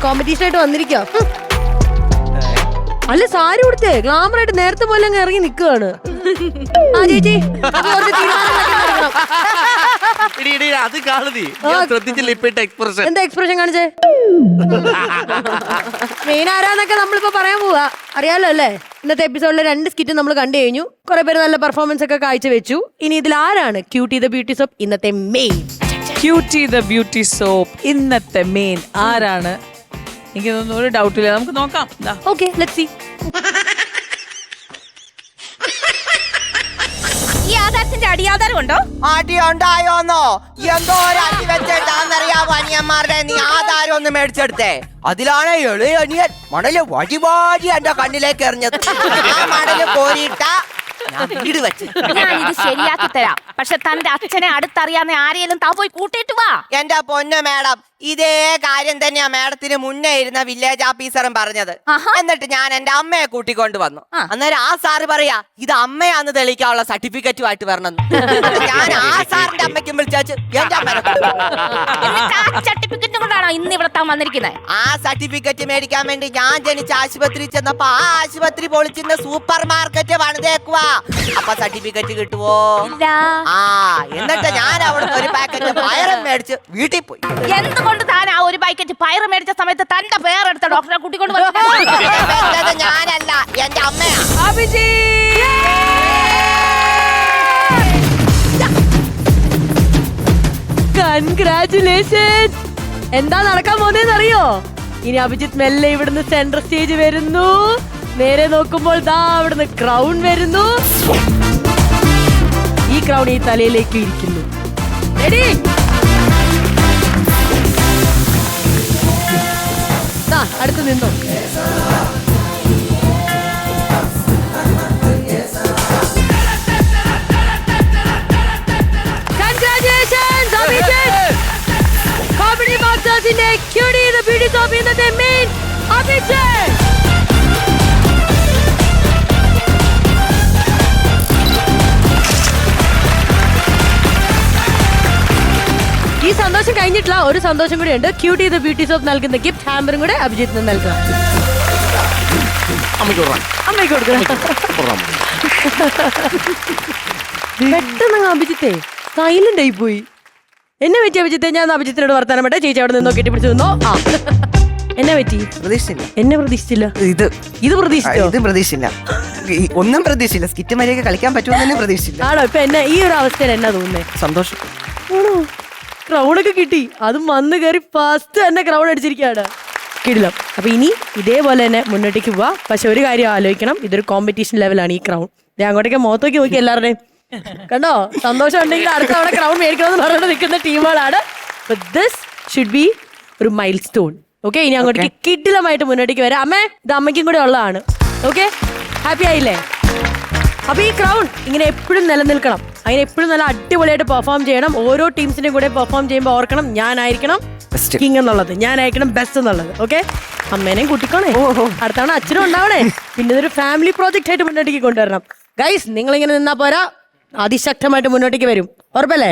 Competition ആയിട്ട് വന്നിരിക്കോ? അല്ല സാരി കൊടുത്തേ ഗ്ലാമർ ആയിട്ട് നേരത്തെ പോലെ അങ്ങ് ഇറങ്ങി നിൽക്കുകയാണ്. ആ ചേച്ചി അത് കാണുതി ശ്രദ്ധിച്ചില്ല ഇപ്പോഴത്തെ എക്സ്പ്രഷൻ. എന്താ എക്സ്പ്രഷൻ കാണിച്ചേ? മെയിൻ ആരാന്നൊക്കെ നമ്മളിപ്പോ പറയാൻ പോവാ. അറിയാലോ അല്ലേ? ഇന്നത്തെ എപ്പിസോഡിലെ 2 സ്കിറ്റും നമ്മൾ കണ്ടു കഴിഞ്ഞു. കുറെ പേര് നല്ല പെർഫോമൻസ് ഒക്കെ കാഴ്ചവെച്ചു. ഇനി ഇതിൽ ആരാണ് ക്യൂട്ടി ദ ബ്യൂട്ടി സോപ്പ് ഇന്നത്തെ main? Cutie the beauty soap ഇന്നത്തെ മെയിൻ ആരാണ്? എനിക്കൊന്നും ഒരു ഡൗട്ടില്ല, നമുക്ക് നോക്കാം. Okay let's see. ഈ ആധാരത്തിന്റെ അടിയാധാരം ഉണ്ടോ? അടി ഉണ്ടായോന്നോ? എന്തോ ഒരു അടി വെച്ചിട്ടാന്നറിയാവോ അനിയന്മാരുടെ നീ ആധാരം ഒന്ന് മേടിച്ചെടുത്തേ. അതിലാണ് എളിയ അനിയൻ മണല് വഴിപാടി എന്റെ കണ്ണിലേക്ക് എറിഞ്ഞത്. ആ മണല് കോരിയിട്ട ഞാൻ ഇത് ശരിയാക്കി തരാം. പക്ഷെ തന്റെ അച്ഛനെ അടുത്തറിയാവുന്ന ആരെയും താ പോയി കൂട്ടിയിട്ട് വാ. എന്റെ പൊന്നു മേഡം, ഇതേ കാര്യം തന്നെയാ മേഡത്തിന് മുന്നേ ഇരുന്ന വില്ലേജ് ഓഫീസറും പറഞ്ഞത്. എന്നിട്ട് ഞാൻ എന്റെ അമ്മയെ കൂട്ടിക്കൊണ്ട് വന്നു. അന്നേരം ആ സാറ് പറയാ ഇത് അമ്മയാന്ന് തെളിയിക്കാനുള്ള സർട്ടിഫിക്കറ്റുമായിട്ട് വരണം. ഞാൻ ആ സാറിന്റെ അമ്മയ്ക്കും വിളിച്ചു എന്റെ അമ്മ സർട്ടിഫിക്കറ്റ് കൊണ്ടാണോ ഇന്ന് ഇവിടെ താൻ വന്നിരിക്കുന്നത്? ആ സർട്ടിഫിക്കറ്റ് മേടിക്കാൻ വേണ്ടി ഞാൻ ജനിച്ച ആശുപത്രി ചെന്നപ്പോ ആ ആശുപത്രി പൊളിച്ചിരുന്ന സൂപ്പർ മാർക്കറ്റ് പണിതേക്കുവാ. അപ്പൊ സർട്ടിഫിക്കറ്റ് കിട്ടുവോ? ആ എന്നിട്ട് ഞാൻ അവിടുന്ന് ഒരു പാക്കറ്റ് പയറും മേടിച്ച് വീട്ടിൽ പോയി. എന്തുകൊണ്ട് താൻ ആ ഒരു പാക്കറ്റ് പയറ് മേടിച്ച സമയത്ത് തന്റെ പേരെടുത്ത ഡോക്ടറെ കൂട്ടിക്കൊണ്ട് വെച്ചത് ഞാനല്ല, എന്റെ അമ്മയാ. കൺഗ്രാറ്റുലേഷൻ. എന്താ നടക്കാൻ പോകുന്നതെന്ന് അറിയോ? ഇനി അഭിജിത്ത് മെല്ലെ ഇവിടുന്ന് സെൻട്രൽ സ്റ്റേജ് വരുന്നു. നേരെ നോക്കുമ്പോൾ ദാ അവിടുന്ന് ക്രൗൺ വരുന്നു. ഈ ക്രൗൺ ഈ തലയിലേക്ക് ഇരിക്കുന്നു. റെഡി? അടുത്ത് നിന്നോ. Congratulations, Abhijit! Comedy Masters-ന്റെ Cutie the Beauty Shop ഇന്നത്തെ മെയിൻ അഭിജിത്ത്. ഈ സന്തോഷം കഴിഞ്ഞിട്ടില്ല, ഒരു സന്തോഷം കൂടി ഉണ്ട്. ക്യൂട്ടി ദ ബ്യൂട്ടി സോപ്പ് നൽകുന്ന ഗിഫ്റ്റ് ഹാമ്പറും കൂടെ അഭിജിത്തിന് നൽകാം. അമ്മയ്ക്ക് കൊടുക്കണം. പെട്ടെന്ന് അഭിജിത്തെ സൈലന്റ് ആയി പോയി. എന്നെ പറ്റി അഭിജിത്തെ? ഞാൻ അഭിജിത്തിനോട് വർത്താനം പറ്റേ ചേച്ചി അവിടെ നിന്നോ കെട്ടിപ്പിടിച്ചു നിന്നോ. ആ എന്നെ പറ്റി? പ്രതീക്ഷിച്ചില്ല. എന്നെ പ്രതീക്ഷിച്ചില്ല. ഇത് പ്രതീക്ഷിച്ചില്ല. ഒന്നും പ്രതീക്ഷിച്ചില്ല. സ്കിറ്റ് മര്യാദ കളിക്കാൻ പറ്റുമെന്ന് പ്രതീക്ഷിച്ചില്ല. ആണോ? ഇപ്പൊ എന്നെ ഈ ഒരു അവസ്ഥയിൽ എന്നാ തോന്നുന്നേ? സന്തോഷം. ആണോ? ക്രൗഡൊക്കെ കിട്ടി, അതും വന്ന് കയറി ഫസ്റ്റ് തന്നെ ക്രൗഡ് അടിച്ചിരിക്കുകയാണ്. കിടിലം. അപ്പൊ ഇനി ഇതേപോലെ തന്നെ മുന്നോട്ടേക്ക് പോവാ. പക്ഷെ ഒരു കാര്യം ആലോചിക്കണം, ഇതൊരു കോമ്പറ്റീഷൻ ലെവലാണ് ഈ ക്രൗഡ്. അങ്ങോട്ടേക്ക് മുഖത്തേക്ക് നോക്കി എല്ലാവരുടെയും കണ്ടോ സന്തോഷം ഉണ്ടെങ്കിൽ അടുത്ത തവണ ക്രൗഡ് മേടിക്കണമെന്ന് പറഞ്ഞിട്ട് നിൽക്കുന്ന ടീമുകളാണ്. ദിസ് ഷുഡ് ബി ഒരു മൈൽ സ്റ്റോൺ. ഓക്കെ, ഇനി അങ്ങോട്ടേക്ക് കിടിലമായിട്ട് മുന്നോട്ടേക്ക് വരാം. അമ്മേ, ഇത് അമ്മയ്ക്കും കൂടെ ഉള്ളതാണ്. ഓക്കെ, ഹാപ്പി ആയില്ലേ? അപ്പൊ ഈ ക്രൗൺ ഇങ്ങനെ എപ്പോഴും നിലനിൽക്കണം. അതിന് എപ്പോഴും നല്ല അടിപൊളിയായിട്ട് പെർഫോം ചെയ്യണം. ഓരോ ടീംസിന്റെ കൂടെ പെർഫോം ചെയ്യുമ്പോൾ ഓർക്കണം, ഞാനായിരിക്കണം കിങ് എന്നുള്ളത്, ഞാനായിരിക്കണം ബെസ്റ്റ് എന്നുള്ളത്. ഓക്കെ, അമ്മേനെയും കൂട്ടിക്കോണേ. അടുത്താണ് അച്ഛനും ഉണ്ടാവണേ. പിന്നെ ഇതൊരു ഫാമിലി പ്രോജക്റ്റ് ആയിട്ട് മുന്നോട്ടേക്ക് കൊണ്ടുവരണം. ഗൈസ്, നിങ്ങൾ ഇങ്ങനെ നിന്നാ പോരാ, അതിശക്തമായിട്ട് മുന്നോട്ടേക്ക് വരും. ഉറപ്പല്ലേ?